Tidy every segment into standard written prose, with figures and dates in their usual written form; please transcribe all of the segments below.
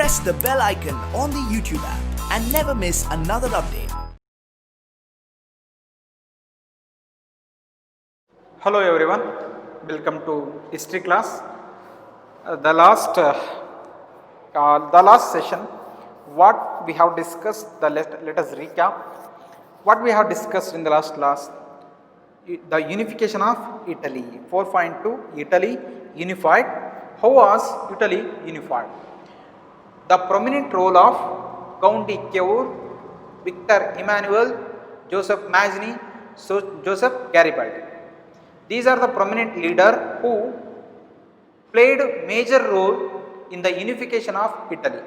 press the bell icon on the YouTube app and never miss another update. Hello everyone, welcome to history class. The last session, what we have discussed, let us recap. What we have discussed in the last class, the unification of Italy. 4.2, Italy unified. How was Italy unified? The prominent role of Count de Cavour, Victor Emmanuel, Joseph Mazzini, Joseph Garibaldi. These are the prominent leaders who played major role in the unification of Italy.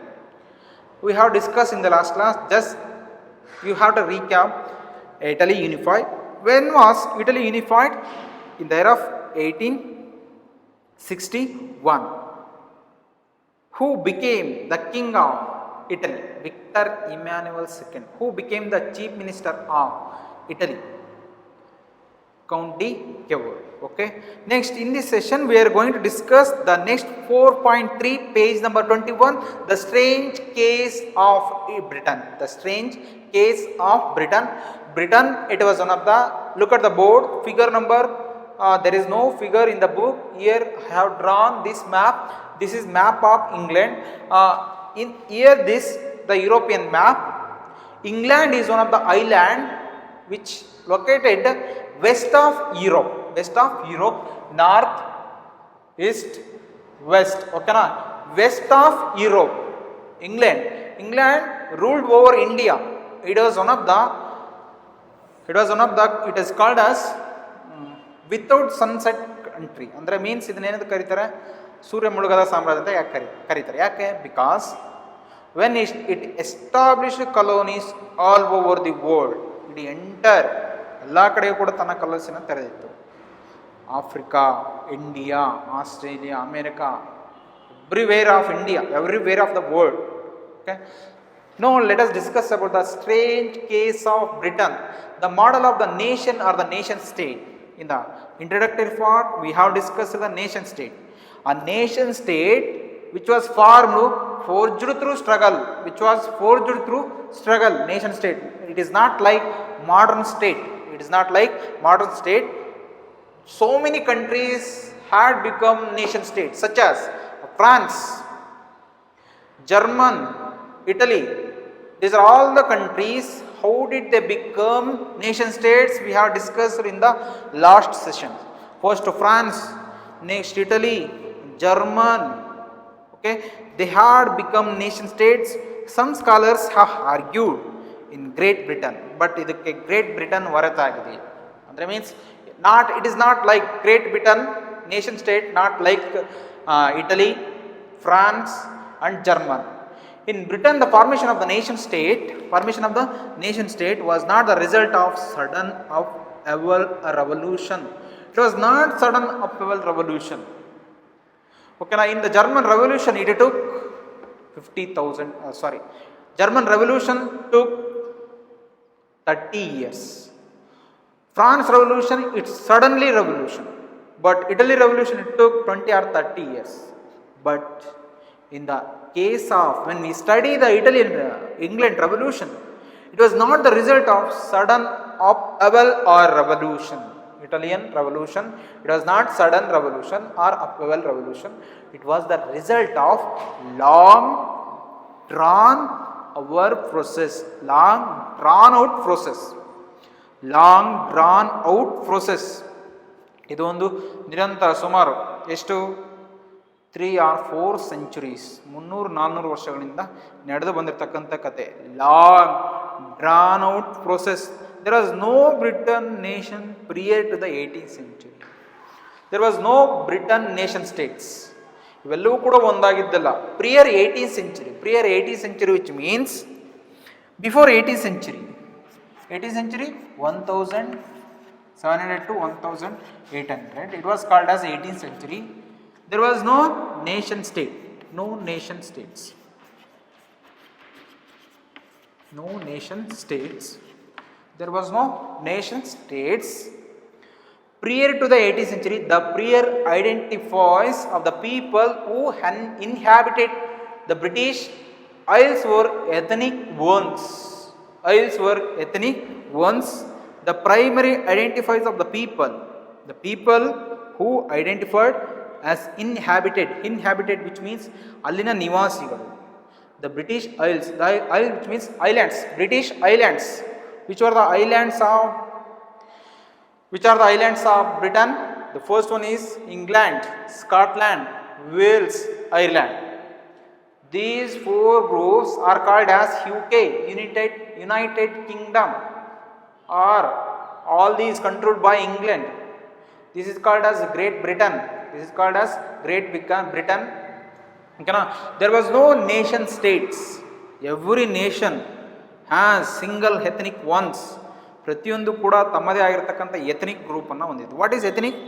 We have discussed in the last class, just you have to recap. Italy unified. When was Italy unified? In the year of 1861. Who became the king of Italy? Victor Emmanuel II. Who became the chief minister of Italy? Count de Cavour. Okay. Next, in this session, we are going to discuss the next 4.3, page number 21, the strange case of Britain. The strange case of Britain. Britain, it was one of the, look at the board, figure number, there is no figure in the book. Here I have drawn this map. This is map of England. In here this, the European map. England is one of the island which located west of Europe. West of Europe, north, east, west. Okay na? West of Europe. England ruled over India. It is called as without sunset country. Andre means ಇದನ್ನ ಏನಂತ ಕರೀತಾರೆ? ಸೂರ್ಯ ಮುಳುಗದ ಸಾಮ್ರಾಜ್ಯ ಅಂತ ಯಾಕೆ ಕರೀತಾರೆ? ಯಾಕೆ? Because when it established colonies all over the world, the entire ಎಲ್ಲ ಕಡೆಯೂ ಕೂಡ ತನ್ನ ಕಲಸಿನ ತೆರೆದಿತ್ತು. Africa, India, Australia, America, everywhere of India, everywhere of the world. Okay. Now let us discuss about the strange case of Britain, the model of the nation or the nation state. In the introductory part, we have discussed the nation state. A nation state which was forged through struggle, nation state. It is not like modern state. So many countries had become nation states, such as France, German, Italy. These are all the countries. How did they become nation states? We have discussed in the last session. First France, next Italy, German. Okay, they had become nation states. Some scholars have argued in Great Britain, but idakke Great Britain varatagide. That means it is not like Great Britain nation state, not like Italy, France and German. In Britain, the formation of the nation state was not the result of sudden upheaval revolution. It was not sudden upheaval revolution. Okay, now in the German Revolution, it took German Revolution took 30 years. France Revolution, it's suddenly revolution. But Italy Revolution, it took 20 or 30 years. But in the case of, when we study the England Revolution, it was not the result of sudden upheaval or revolution. Italian Revolution, it was not sudden revolution or upheaval revolution. It was the result of long drawn out process. ಇದು ಒಂದು ನಿರಂತರ ಸುಮಾರು ಎಷ್ಟು 3 or 4 centuries 300-400 ವರ್ಷಗಳಿಂದ ನಡೆದು ಬಂದಿರತಕ್ಕಂಥ ಕತೆ. Long drawn out process. There was no Britain nation prior to the 18th century. There was no Britain nation states. ಇವೆಲ್ಲವೂ ಕೂಡ ಒಂದಾಗಿದ್ದಲ್ಲ. Prior 18th century, which means before 18th century, 1700 to 1800, it was called as 18th century. There was no nation state, no nation states. There was no nation states. Prior to the 18th century, the prior identifies of the people who inhabited the British Isles were ethnic ones. Isles were ethnic ones. The primary identifiers of the people. The people who identified as inhabited which means ಅಲ್ಲಿನ ನಿವಾಸಿಗಳು. The British Isles, isle which means islands, British Islands, which are the islands of Britain. The first one is England, Scotland, Wales, Ireland. These four groups are called as UK, United Kingdom, or all these controlled by England. This is called as Great Britain. This is called as Great Britain. Okay, there was no nation states. Every nation has single ethnic ones. ಪ್ರತಿಯೊಂದು ಕೂಡ ತಮ್ಮದೇ ಆಗಿರತಕ್ಕಂಥ ethnic ಗ್ರೂಪನ್ನು ಹೊಂದಿತ್ತು. What is ethnic?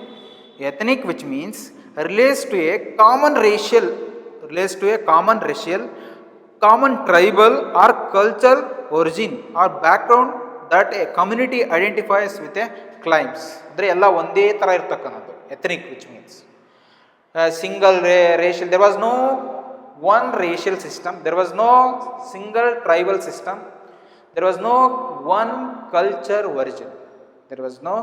Ethnic which means relates to a common racial, common tribal or culture origin or background that a community identifies with a claims. ಅಂದರೆ ಎಲ್ಲ ಒಂದೇ ಥರ ಇರ್ತಕ್ಕಂಥದ್ದು ethnic which means single racial. There was no one racial system, there was no single tribal system, there was no one culture origin, there was no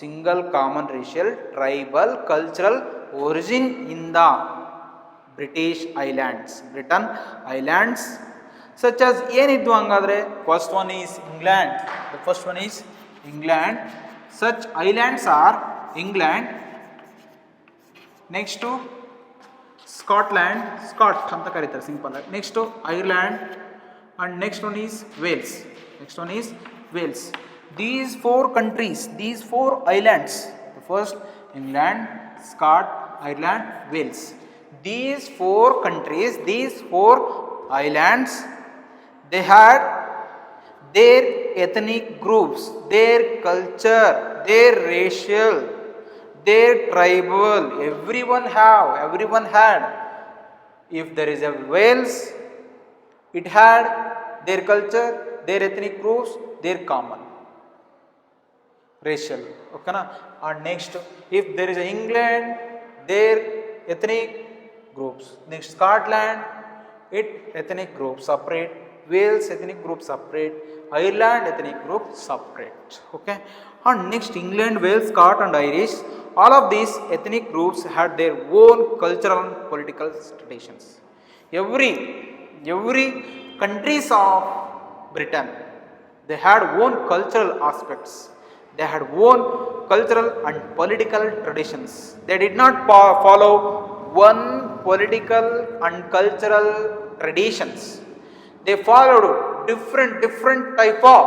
single common racial, tribal, cultural origin in the British Islands, Britain Islands. Such as ಏನಿದ್ವು ಹಂಗಾದ್ರೆ? First one is England. The first one is England. Such islands are England. Next to Scotland, Scott ಅಂತ ಕರೀತಾರೆ simple ಆಗಿ. Next to Ireland and next one is Wales. These four countries, these four islands, the first England, Scott, Ireland, Wales. These four countries, these four islands, they had their ethnic groups, their culture, their racial, their tribal, everyone had. If there is a Wales, it had their culture, their ethnic groups, their common racial. Okay na? And next, if there is a England, their ethnic groups. Next, Scotland, it ethnic group separate. Wales ethnic group separate. Ireland ethnic group separate. Okay. And next, England, Wales, Scott and Irish, all of these ethnic groups had their own cultural and political traditions. Every countries of Britain, they had own cultural aspects, they had own cultural and political traditions. They did not follow one political and cultural traditions. They followed different type of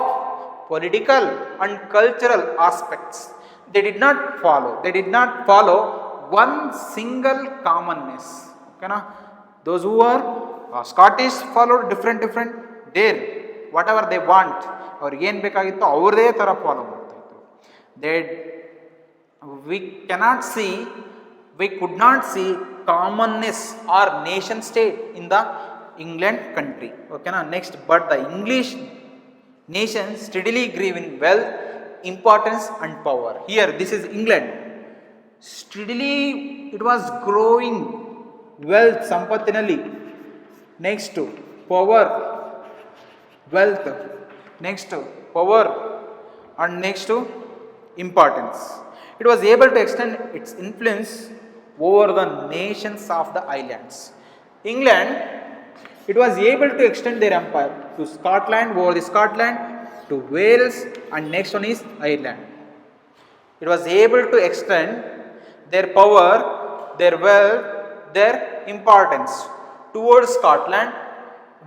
political and cultural aspects. They did not follow one single commonness. Okay na? Those who are Scottish followed different their whatever they want, ಅವ್ರಿಗೆ ಏನು ಬೇಕಾಗಿತ್ತು ಅವ್ರದೇ ಥರ follow ಮಾಡ್ತಾ ಇದ್ರು. We could not see commonness or nation state in the England country. Okay na? Next, but the English nation steadily grew in wealth, importance and power. Here, this is England. Steadily it was growing wealth, sampathinali. Next to power, wealth. Next to power and next to importance. It was able to extend its influence over the nations of the islands. England, it was able to extend their empire to Scotland, over the Scotland, to Wales and next one is Ireland. It was able to extend their power, their wealth, their importance towards Scotland,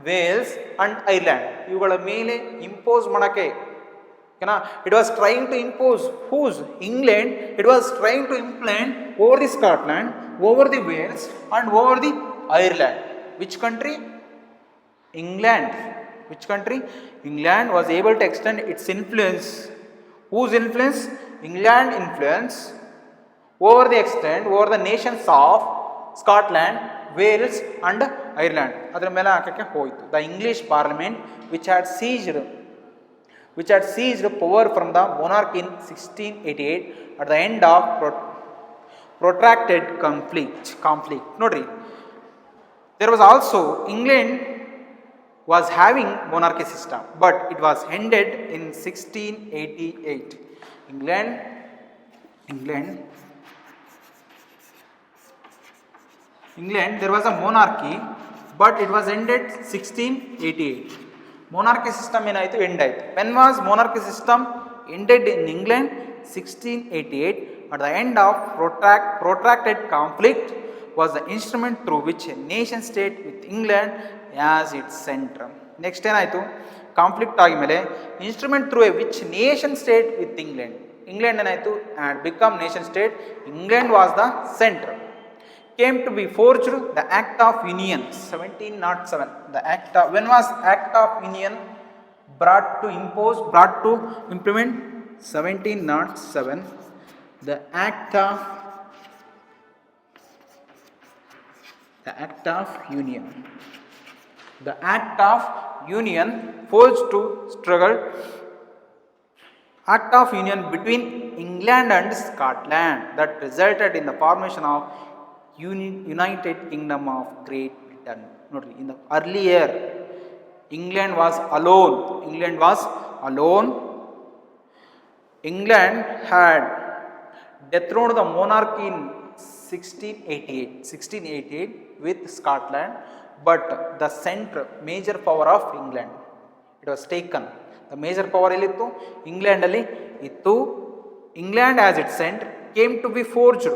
Wales and Ireland. ಇವುಗಳ ಮೇಲೆ impose ಮಾಡೋಕ್ಕೆ ಓಕೆನಾ. It was trying to impose whose England. It was trying to implement over the Scotland, over the Wales and over the Ireland. Which country? England. Which country? England was able to extend its influence. Whose influence? England influence over the extent over the nations of Scotland, Wales and Ireland. ಅದರ ಮೇಲೆ ಹಾಕಕ್ಕೆ ಹೋಯಿತು. The English Parliament which had seized power from the monarch in 1688 at the end of protracted conflict. ನೋಡ್ರಿ, there was also England was having monarchy system, but it was ended in 1688. England, there was a monarchy, but it was ended 1688. Monarchy system ಏನಾಯಿತು end ಆಯಿತು. When was monarchy system ended in England? 1688. At the end of protracted conflict was the instrument through which a nation state with England as its center. Next ಏನಾಯಿತು? Conflict ಆಗಿದ್ಮೇಲೆ instrument through a which nation state with England ಏನಾಯಿತು and become nation state. England was the centre. Came to be forged the Act of Union 1707. When was Act of Union brought to implement? 1707. The Act of Union. The Act of Union forged to struggle. Act of Union between England and Scotland that resulted in the formation of United Kingdom of Great Britain. Notri, in the earlier England was alone. England had dethroned the monarchy in 1688 with Scotland, but the major power of England, it was taken. The major power elittu England alli ittu. England as its center came to be forged,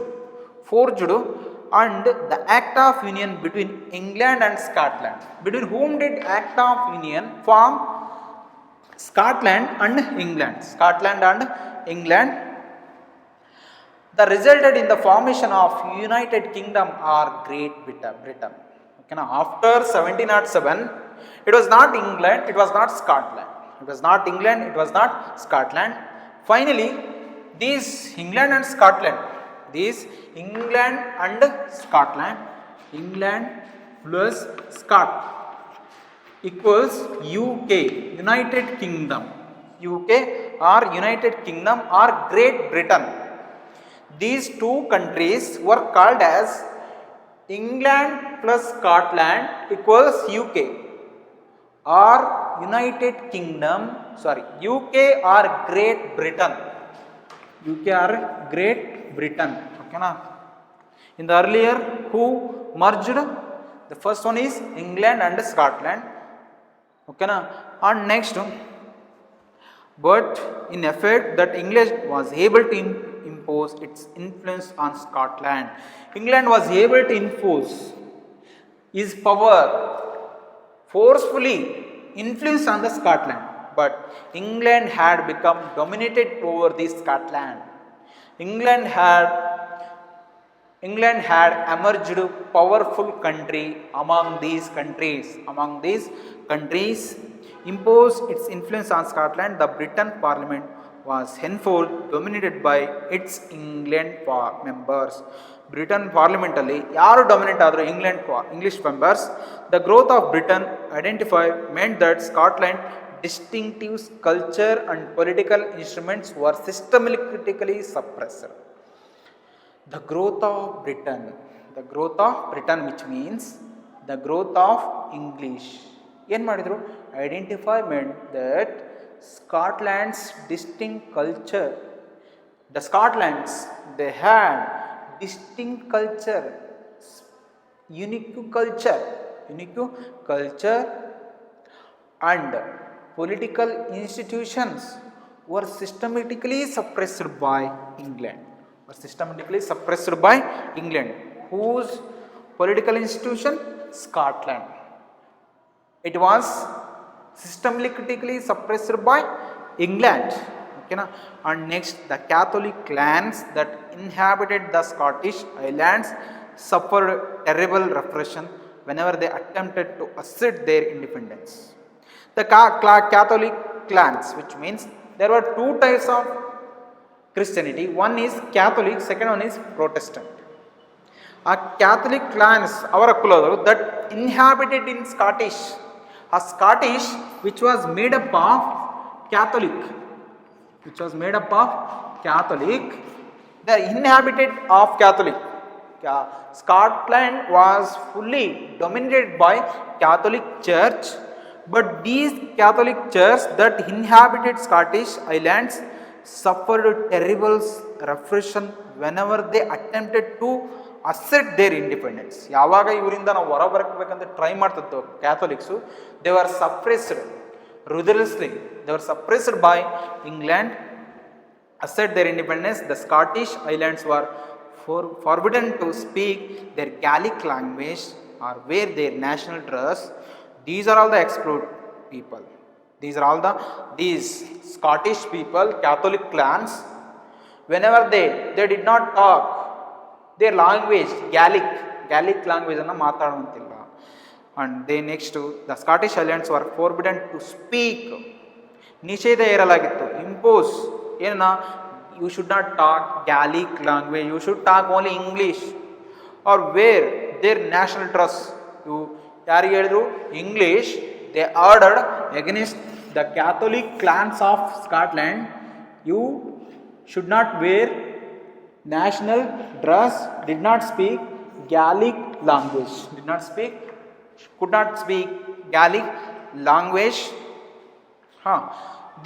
and the Act of Union between England and Scotland. Between whom did Act of Union form? Scotland and England. That resulted in the formation of United Kingdom or Great Britain. Okay, now after 1707, it was not England, it was not Scotland. Finally, these England and Scotland England plus Scot equals UK, United Kingdom or Great Britain. These two countries were called as England plus Scotland equals UK or United Kingdom, UK or Great Britain. Okay na? In the earlier, who merged? The first one is England and Scotland. Okay na? And next, but in effect that England was able to impose its influence on Scotland. England was able to impose his power forcefully influence on the Scotland, but England had become dominated over the Scotland. England had emerged powerful country among these countries, imposed its influence on Scotland. The Britain Parliament was henceforth dominated by its England members. Britain Parliament alli yaru dominate adru English members. The growth of Britain identified meant that Scotland distinctive culture and political instruments were systematically suppressed. The growth of Britain, which means the growth of English. Yen madidru? Identify meant that Scotland's distinct culture. The Scotlands, they had distinct culture, unique culture, and political institutions were systematically suppressed by England. Whose political institution? Scotland. It was systematically suppressed by England. Okay, na? And next, the Catholic clans that inhabited the Scottish Highlands suffered terrible repression whenever they attempted to assert their independence. The Catholic clans, which means there were two types of Christianity. One is Catholic, second one is Protestant. A Catholic clans that inhabited in Scottish, which was made up of Catholic, they inhabited of Catholic. Scotland was fully dominated by Catholic Church, But these Catholic churches that inhabited Scottish islands suffered terrible repression whenever they attempted to assert their independence. ಯಾವಾಗ ಇವರಿಂದ ನಾವು ಹೊರ ಬರಬೇಕಂತ try ಮಾಡ್ತಿದ್ದೋ Catholics, they were suppressed ruthlessly. They were suppressed by England. Assert their independence, the Scottish islands were forbidden to speak their Gaelic language or wear their national dress. These are all the explored people. These Scottish people, Catholic clans, whenever they did not talk their language, Gaelic language anna ಮಾತಾಡುವಂತಿಲ್ಲ. And they next to the Scottish islands were forbidden to speak. ನಿಷೇಧ ಇರಲಾಗಿತ್ತು, impose ಏನನ್ನ, you should not talk Gaelic language, you should talk only English or wear their national dress. You ಯಾರಿಗೆ ಹೇಳಿದ್ರು? English. They ordered against the Catholic clans of Scotland, you should not wear national dress, did not speak Gaelic language, could not speak Gaelic language.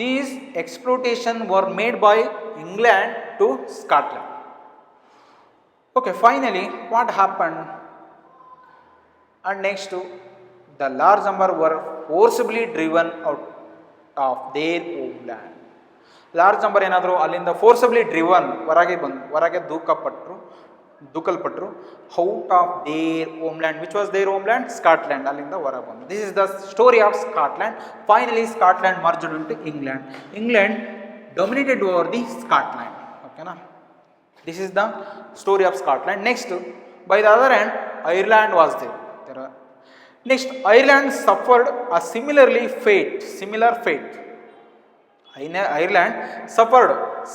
These exploitation were made by England to Scotland. Okay, finally what happened? And next, the large number were forcibly driven out of their homeland. Large number ಏನಾದರೂ ಅಲ್ಲಿಂದ forcibly driven ಹೊರಗೆ ದೂಕಲ್ಪಟ್ಟರು out of their homeland, which was their homeland? Scotland. ಅಲ್ಲಿಂದ ಹೊರಗೆ ಬಂದು. This is the story of Scotland. Finally Scotland merged into England dominated over the Scotland. ಓಕೆನಾ? This is the story of Scotland. Next, by the other hand, Ireland was there. Next, Ireland suffered a similar fate. Ireland suffered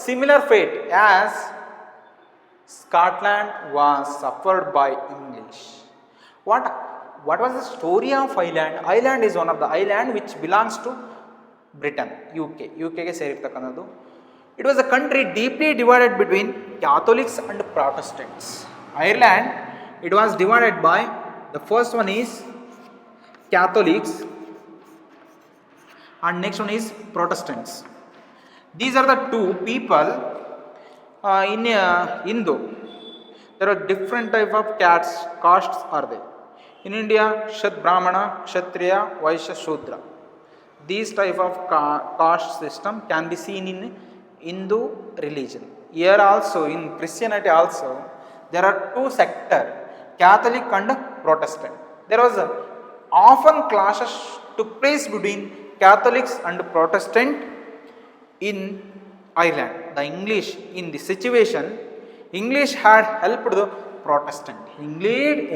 similar fate as Scotland was suffered by English. What was the story of Ireland? Ireland is one of the island which belongs to Britain, UK ಗೆ ಸೇರಿರ್ತಕ್ಕಂಥದ್ದು. It was a country deeply divided between Catholics and Protestants. Ireland, it was divided by, the first one is Catholics and next one is Protestants. These are the two people in Hindu. There are different type of castes are there. In India, Brahmana, Kshatriya, Vaishya, Shudra. These type of caste system can be seen in Hindu religion. Here also in Christianity also there are two sectors, Catholic and Protestant. There was often clashes took place between Catholics and Protestant in Ireland. The English, in this situation, English had helped the Protestant.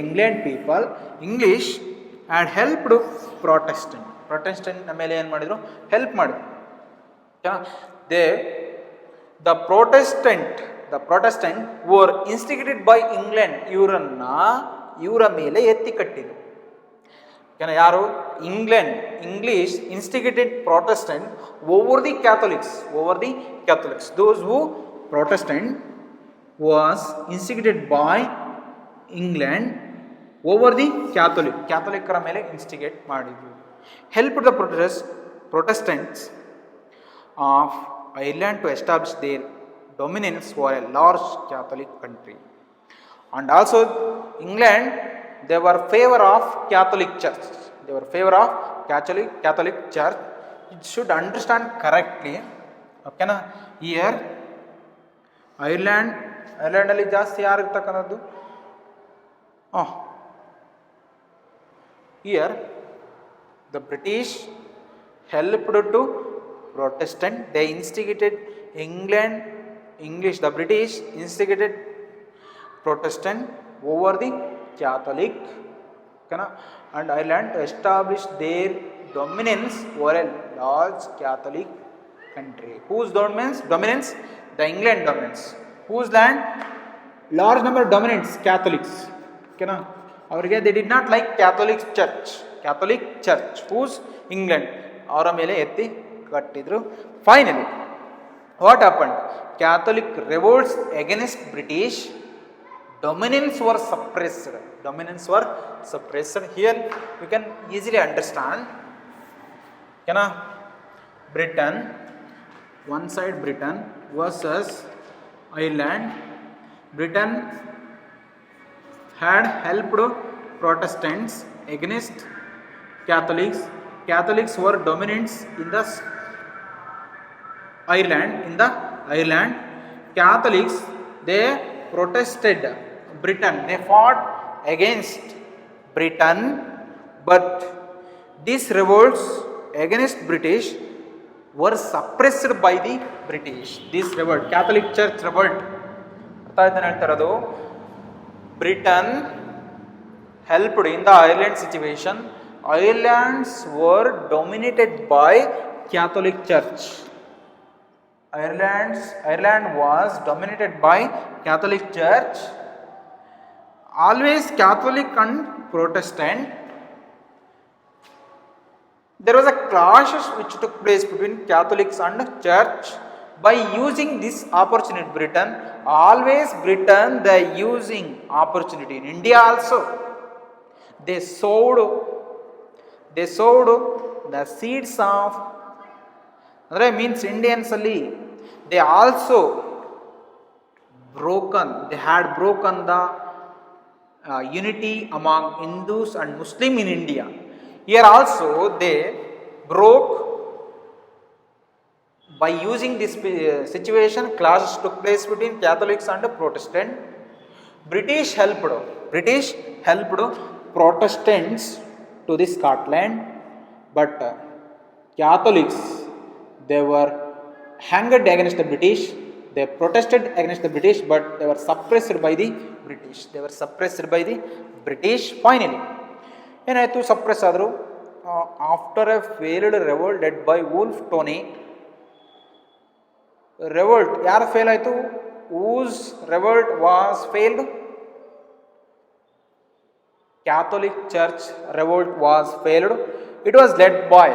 England people, English had helped Protestant ಮೇಲೆ ಏನು ಮಾಡಿದ್ರು? Help ಮಾಡಿದ್ರು. The Protestant were instigated by England. ಇವರ ಮೇಲೆ ಎತ್ತಿ ಕಟ್ಟಿದ್ರು. ಯಾರು? English instigated Protestant over the Catholics. Those who Protestant was instigated by England over the Catholicರ ಮೇಲೆ ಇನ್ಸ್ಟಿಗೇಟ್ ಮಾಡಿದ್ರು. Helped the Protestants of Ireland to establish their dominance over a large Catholic country. And also England, they were favor of Catholic Church. Catholic Church. You should understand correctly. Okay na? Here Ireland ಅಲ್ಲಿ ಜಾಸ್ತಿ ಯಾರು ಇರ್ತಕ್ಕಂಥದ್ದು? Here the British helped to Protestant. They instigated the British instigated Protestant over the Catholic, and Ireland to establish their dominance over a large Catholic country. Whose dominance? The England dominance. Whose land? Large number dominance, Catholics. ಅವರಿಗೆ they did not like Catholic Church. Whose? England. ಅವರ ಮೇಲೆ ಎತ್ತಿ ಕಟ್ಟಿದ್ರು. Finally, what happened? Catholic revolts against British. Dominance were suppressed. Here you can easily understand. ಓಕೆನಾ. Britain, one side Britain versus Ireland. Britain had helped Protestants against Catholics. Catholics were dominants in the Ireland. In the Ireland, Catholics, they protested Britain. They fought against Britain, but these revolts against British were suppressed by the British. This revolt, Catholic Church revolt. ಅರ್ಥ ಆಯ್ತಾನೆ ಹೇಳ್ತಾರದು. Britain helped in the Ireland situation. Irelands were dominated by Catholic Church. Ireland was dominated by Catholic Church. Always Catholic and Protestant. There was a clash which took place between Catholics and Church. By using this opportunity, Britain, they using opportunity. In India also, they sowed the seeds of, means Indians ali, they also had broken the unity among Hindus and Muslim in India. Here also they broke. By using this situation, clashes took place between Catholics and Protestant. British helped Protestants to the Scotland, but Catholics, they were hanged against the British. They protested against the British, but they were suppressed by the British. Finally, ಏನಾಯಿತು, suppress ಆದರು. After a failed revolt led by Wolfe Tone. Revolt ಯಾರು fail ಆಯಿತು? whose revolt was failed? Catholic Church revolt was failed. It was led by,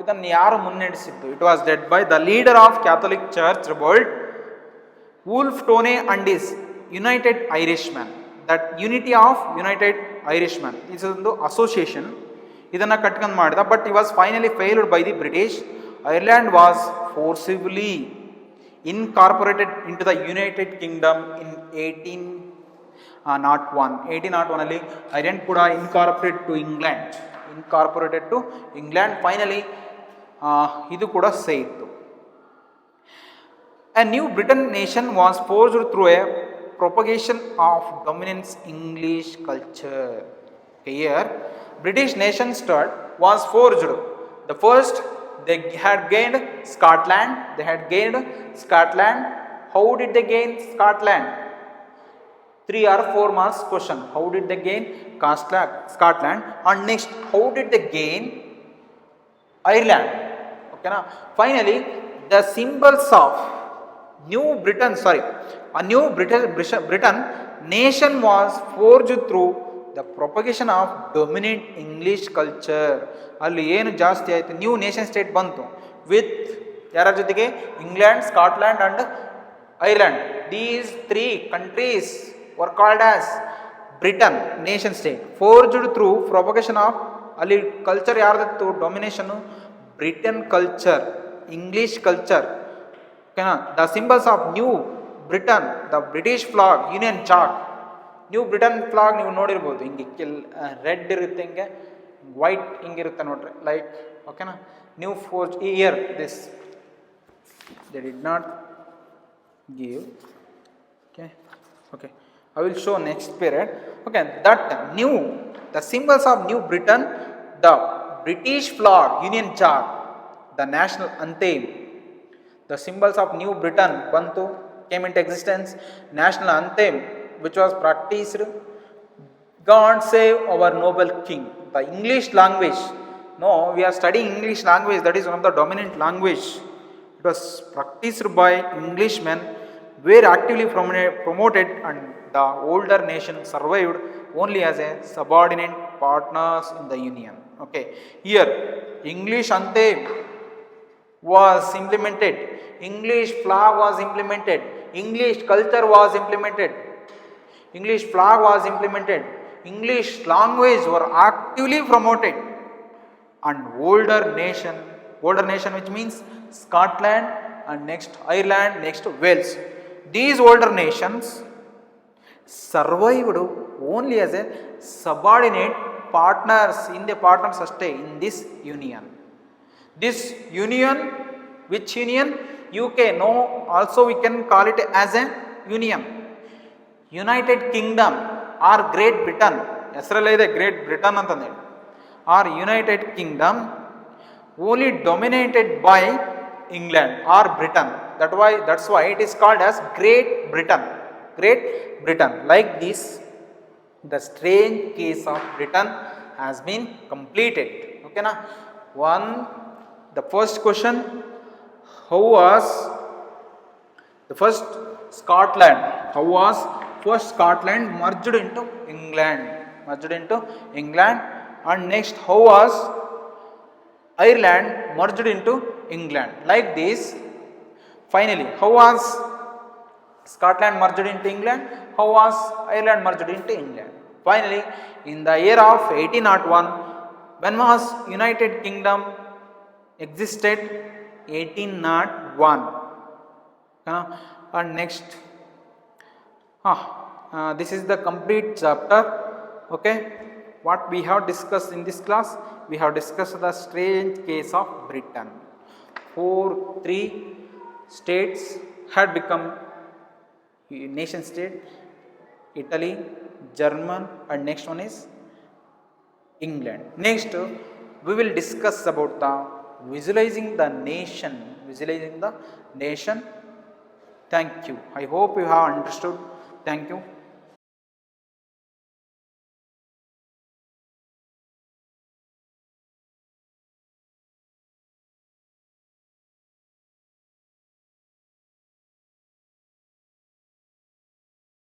ಇದನ್ನು ಯಾರು ಮುನ್ನಡೆಸಿದ್ದು? It was led by the leader of Catholic Church revolt, Wolfe Tone and his United Irishmen. That unity of United Irishmen is ಒಂದು association, ಇದನ್ನು ಕಟ್ಕೊಂಡು ಮಾಡಿದ. But he was finally failed by the British. Ireland was forcibly incorporated into the United Kingdom in 1801. 1801 ಅಲ್ಲಿ Ireland ಕೂಡ incorporated to England. Finally ಇದು ಕೂಡ ಸೇರಿತು. A new Britain nation was forged through a propagation of dominance English culture. Here British nation state was forged. The first, they had gained Scotland. How did they gain Scotland? 3 or 4 marks question. How did they gain Scotland? And next, how did they gain Ireland? Okay na? Finally, the symbols of New Britain nation was forged through the propagation of dominant English culture. ಅಲ್ಲಿ ಏನು ಜಾಸ್ತಿ ಆಯಿತು, new nation state ಬಂತು with ಯಾರ ಜೊತೆಗೆ? England, Scotland and Ireland. These 3 countries were called as Britain nation state, forged through propagation of, ಅಲ್ಲಿ culture ಯಾರ್ದಿತ್ತು domination? Britain culture, English culture. ಓಕೆನಾ? The symbols of new Britain, the British flag, Union Jack. New Britain flag ನೀವು ನೋಡಿರ್ಬೋದು, ಹಿಂಗೆ red ಇರುತ್ತೆ, ಹಿಂಗೆ white ಹಿಂಗಿರುತ್ತೆ ನೋಡ್ರಿ, like. ಓಕೆನಾ? New forge year this they did not give. Okay, I will show next period. Okay, that new, the symbols of New Britain, the British flag, Union Jack, the national anthem, the symbols of New Britain bantu, came into existence. National anthem which was practiced, God save our noble king. The English language, no, we are studying English language, that is one of the dominant language. It was practiced by Englishmen, were actively promoted, and the older nation survived only as a subordinate partners in the union. Okay, here English anthem was implemented, English flag was implemented, English culture was implemented, English flag was implemented, English language were actively promoted, and older nation older nation, which means Scotland, and next Ireland, next Wales. These older nations survived only as a subordinate partners in the partners stay in this union. This union, which union? UK, no, also we can call it as an union. United Kingdom or Great Britain, ಹೆಸರಲ್ಲೇ Great Britain ಅಂತಂದು ಹೇಳಿ, or United Kingdom only dominated by England or Britain. That's why it is called as Great Britain. Great Britain. Like this, the strange case of Britain has been completed. Okay na? The first question, how was the first Scotland? How was first Scotland merged into England? And next, how was Ireland merged into England? Like this. Finally, how was Scotland merged into England? How was Ireland merged into England? Finally, in the year of 1801, when was United Kingdom existed? 1801. And next, this is the complete chapter. Okay, what we have discussed in this class, we have discussed the strange case of Britain. Three states had become nation state: Italy, German, and next one is England. Next, we will discuss about the visualizing the nation. Thank you. I hope you have understood. Thank you.